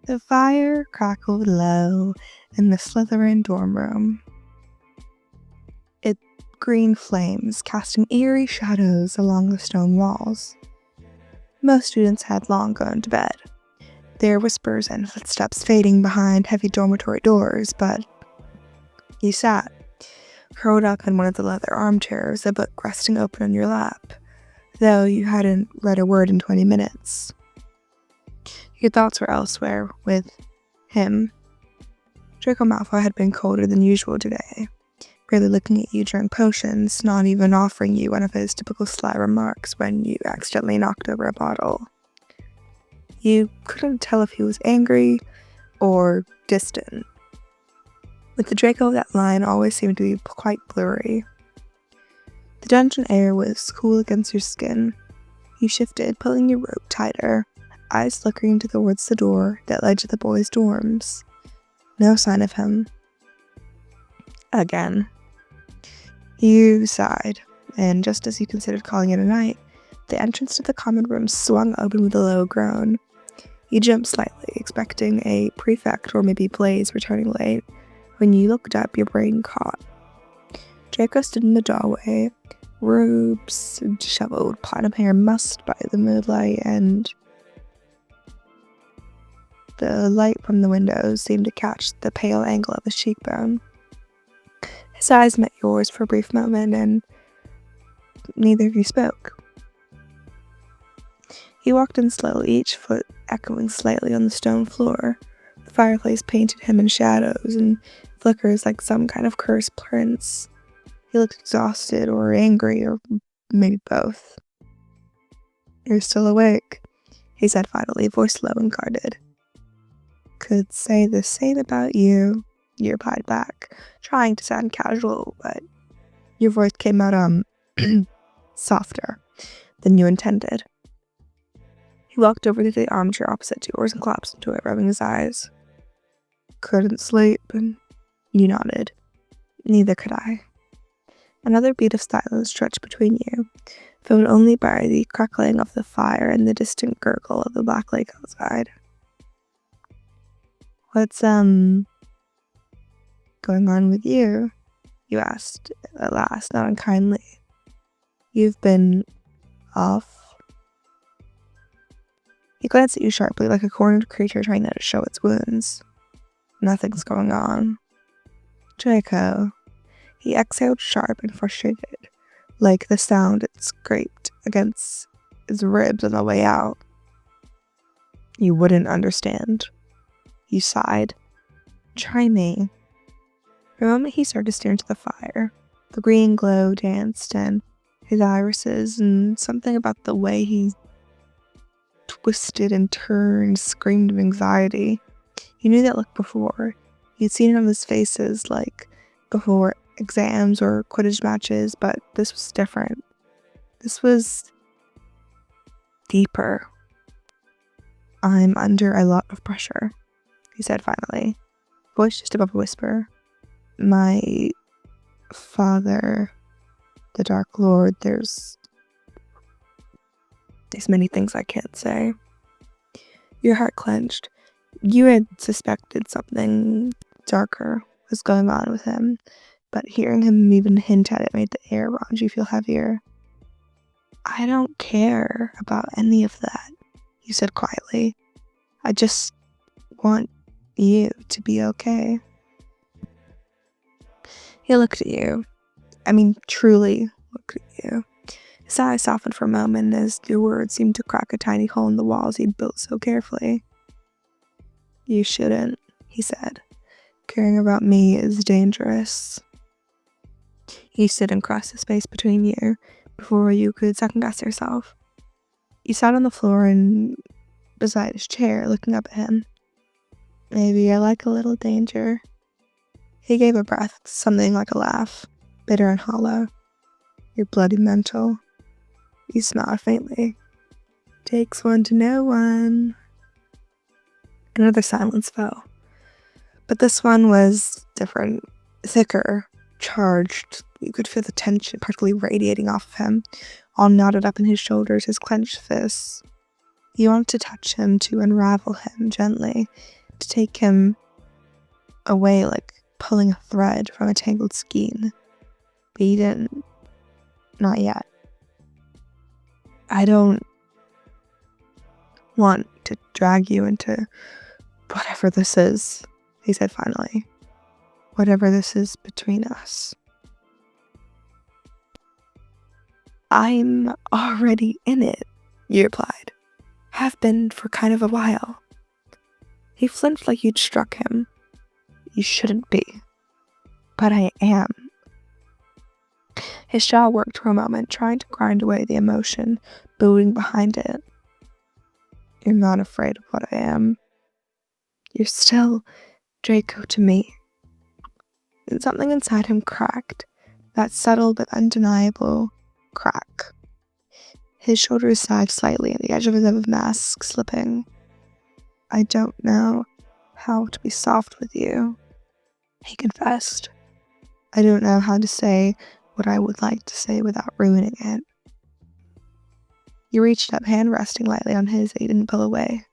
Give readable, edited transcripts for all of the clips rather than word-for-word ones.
The fire crackled low in the Slytherin dorm room. Its green flames casting eerie shadows along the stone walls. Most students had long gone to bed, their whispers and footsteps fading behind heavy dormitory doors, but you sat, curled up in one of the leather armchairs, a book resting open on your lap, though you hadn't read a word in 20 minutes. Your thoughts were elsewhere, with him. Draco Malfoy had been colder than usual today, barely looking at you during potions, not even offering you one of his typical sly remarks when you accidentally knocked over a bottle. You couldn't tell if he was angry or distant. With the Draco, that line always seemed to be quite blurry. The dungeon air was cool against your skin. You shifted, pulling your rope tighter, eyes flickering towards the door that led to the boys' dorms. No sign of him. Again. You sighed, and just as you considered calling it a night, the entrance to the common room swung open with a low groan. You jumped slightly, expecting a prefect or maybe Blaze returning late. When you looked up, your brain caught. Draco stood in the doorway, robes, disheveled, platinum hair mussed by the moonlight, and the light from the windows seemed to catch the pale angle of his cheekbone. His eyes met yours for a brief moment, and neither of you spoke. He walked in slowly, each foot echoing slightly on the stone floor. The fireplace painted him in shadows and flickers like some kind of cursed prince. He looked exhausted or angry, or maybe both. "You're still awake," he said finally, voice low and guarded. "Could say the same about you," you replied back, trying to sound casual, but your voice came out, softer than you intended. He walked over to the armchair opposite yours and collapsed into it, rubbing his eyes. "Couldn't sleep," and you nodded. "Neither could I." Another beat of silence stretched between you, filled only by the crackling of the fire and the distant gurgle of the black lake outside. "What's, going on with you?" you asked at last, not unkindly. "You've been off?" He glanced at you sharply, like a cornered creature trying not to show its wounds. "Nothing's going on." "Draco." He exhaled sharp and frustrated, like the sound it scraped against his ribs on the way out. "You wouldn't understand." You sighed. "Try me." For a moment he started to stare into the fire. The green glow danced, and his irises, and something about the way he twisted and turned screamed of anxiety. You knew that look before. You'd seen it on his faces, like before exams or Quidditch matches, but this was different. This was deeper. "I'm under a lot of pressure," he said finally, voice just above a whisper. "My father, the Dark Lord, there's many things I can't say." Your heart clenched. You had suspected something darker was going on with him, but hearing him even hint at it made the air around you feel heavier. "I don't care about any of that," you said quietly. "I just want you to be okay." He looked at you. Truly looked at you. His eyes softened for a moment as your words seemed to crack a tiny hole in the walls he'd built so carefully. "You shouldn't," he said. "Caring about me is dangerous." You stood and crossed the space between you before you could second-guess yourself. You sat on the floor and beside his chair, looking up at him. "Maybe I like a little danger." He gave a breath, something like a laugh, bitter and hollow. "You're bloody mental." You smiled faintly. "Takes one to know one." Another silence fell. But this one was different, thicker, charged. You could feel the tension practically radiating off of him, all knotted up in his shoulders, his clenched fists. You wanted to touch him, to unravel him gently, to take him away like pulling a thread from a tangled skein. But you didn't. Not yet. I don't want to drag you into whatever this is, he said finally. Whatever this is between us. I'm already in it, you replied. Have been for kind of a while. He flinched like you'd struck him. You shouldn't be. But I am. His jaw worked for a moment, trying to grind away the emotion building behind it. You're not afraid of what I am. You're still Draco to me. And something inside him cracked, that subtle but undeniable crack. His shoulders sagged slightly and the edge of his mask slipping. I don't know how to be soft with you, he confessed. I don't know how to say what I would like to say without ruining it. You reached up, hand resting lightly on his, and he didn't pull away.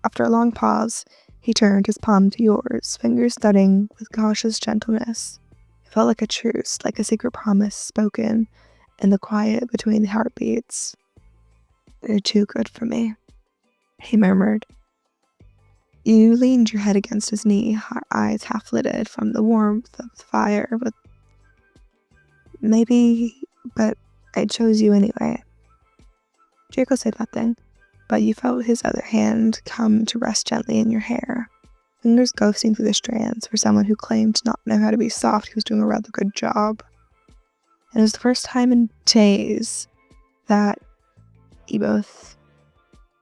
After a long pause, he turned his palm to yours, fingers thudding with cautious gentleness. It felt like a truce, like a secret promise spoken in the quiet between the heartbeats. You're too good for me, he murmured. You leaned your head against his knee, eyes half-lidded from the warmth of the fire, but I chose you anyway. Draco said nothing, but you felt his other hand come to rest gently in your hair, fingers ghosting through the strands. For someone who claimed to not know how to be soft, he was doing a rather good job. And it was the first time in days that you both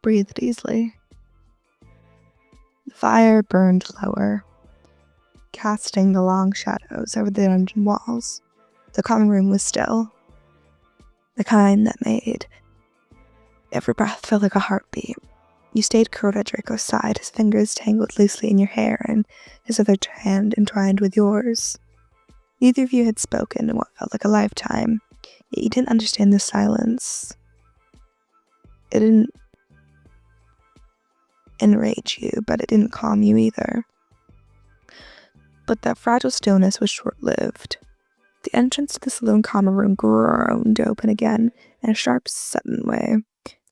breathed easily. The fire burned lower, casting the long shadows over the dungeon walls. The common room was still, the kind that made every breath feel like a heartbeat. You stayed curled at Draco's side, his fingers tangled loosely in your hair and his other hand entwined with yours. Neither of you had spoken in what felt like a lifetime, yet you didn't understand the silence. It didn't enrage you, but it didn't calm you either. But that fragile stillness was short-lived. The entrance to the saloon common room groaned open again in a sharp, sudden way,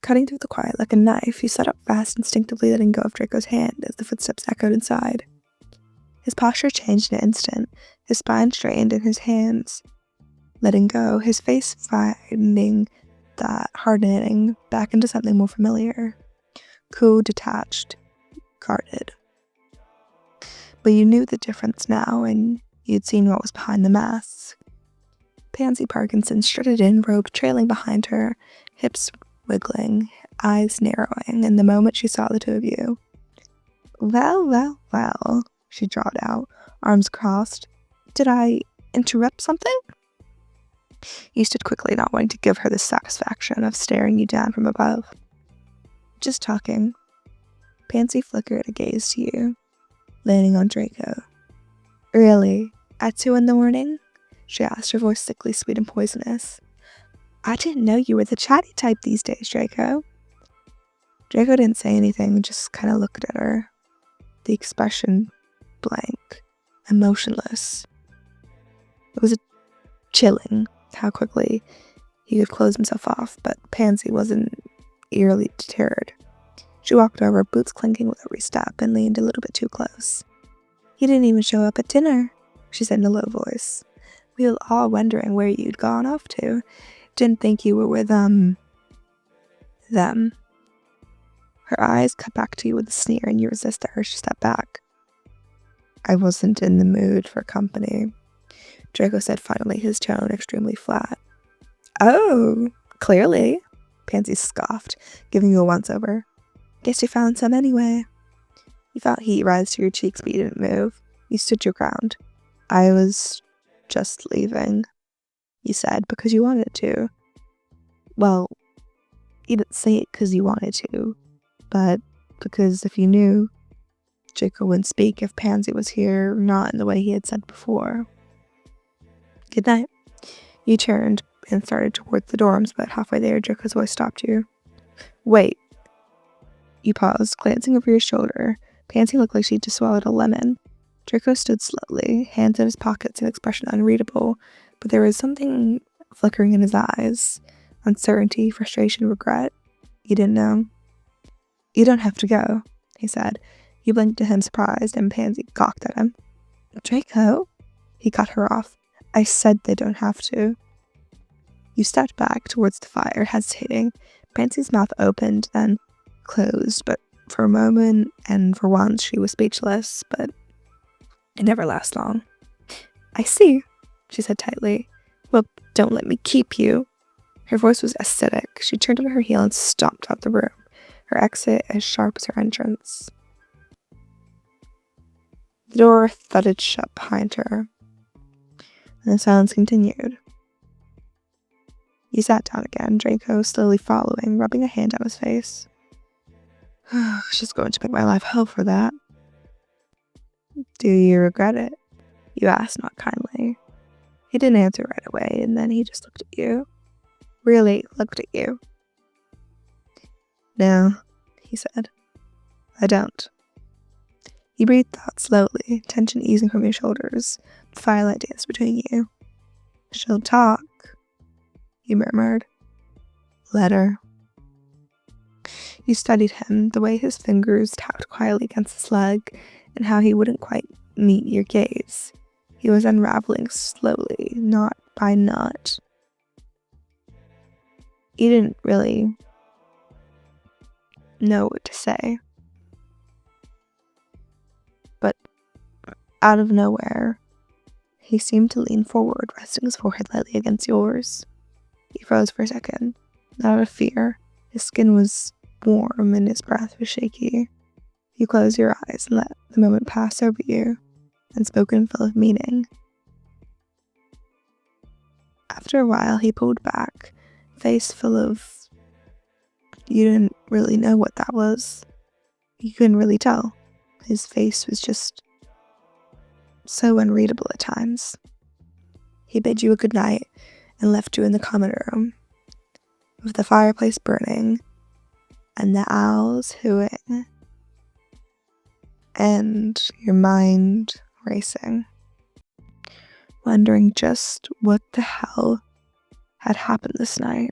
cutting through the quiet like a knife. You sat up fast, instinctively letting go of Draco's hand as the footsteps echoed inside. His posture changed in an instant, his spine straightened in his hands, letting go, his face finding that hardening back into something more familiar. Cool, detached, guarded. But you knew the difference now, and you'd seen what was behind the mask. Pansy Parkinson strutted in, robe trailing behind her, hips wiggling, eyes narrowing, and the moment she saw the two of you. Well, she drawled out, arms crossed. Did I interrupt something? You stood quickly, not wanting to give her the satisfaction of staring you down from above. Just talking. Pansy flickered a gaze to you, landing on Draco. Really? At 2 a.m? She asked, her voice sickly sweet and poisonous. I didn't know you were the chatty type these days, Draco. Draco didn't say anything, just kind of looked at her. The expression blank, emotionless. It was chilling how quickly he could close himself off, but Pansy wasn't eerily deterred. She walked over, boots clinking with every step, and leaned a little bit too close. You didn't even show up at dinner, she said in a low voice. We were all wondering where you'd gone off to. Didn't think you were with, them. Her eyes cut back to you with a sneer, and you resist the urge to step back. I wasn't in the mood for company, Draco said finally, his tone extremely flat. Oh, clearly, Pansy scoffed, giving you a once-over. Guess you found some anyway. You felt heat rise to your cheeks, but you didn't move. You stood your ground. I was just leaving, you said, because you wanted to. Well, you didn't say it because you wanted to, but because if you knew, Draco wouldn't speak if Pansy was here, not in the way he had said before. Good night. You turned and started towards the dorms, but halfway there, Draco's voice stopped you. Wait. You paused, glancing over your shoulder. Pansy looked like she'd just swallowed a lemon. Draco stood slowly, hands in his pockets, an expression unreadable, but there was something flickering in his eyes. Uncertainty, frustration, regret. You didn't know. You don't have to go, he said. You blinked at him, surprised, and Pansy gawked at him. Draco? He cut her off. I said they don't have to. You stepped back towards the fire, hesitating. Pansy's mouth opened, then closed, but for a moment and for once she was speechless, but it never lasts long. I see, she said tightly. Well, don't let me keep you. Her voice was acidic. She turned on her heel and stomped out the room, her exit as sharp as her entrance. The door thudded shut behind her, and the silence continued. He sat down again, Draco slowly following, rubbing a hand down his face. She's going to make my life hell for that. Do you regret it? You asked, not kindly. He didn't answer right away, and then he just looked at you. Really looked at you. No, he said. I don't. You breathed out slowly, tension easing from your shoulders. The firelight danced between you. She'll talk, you murmured. Let her. You studied him, the way his fingers tapped quietly against his leg, and how he wouldn't quite meet your gaze. He was unraveling slowly, knot by knot. You didn't really know what to say. But out of nowhere, he seemed to lean forward, resting his forehead lightly against yours. He froze for a second, not out of fear. His skin was warm and his breath was shaky. You closed your eyes and let the moment pass over you, unspoken, full of meaning. After a while, he pulled back, face full of... You didn't really know what that was. You couldn't really tell. His face was just so unreadable at times. He bid you a good night and left you in the common room, with the fireplace burning and the owls hooting and your mind racing, wondering just what the hell had happened this night.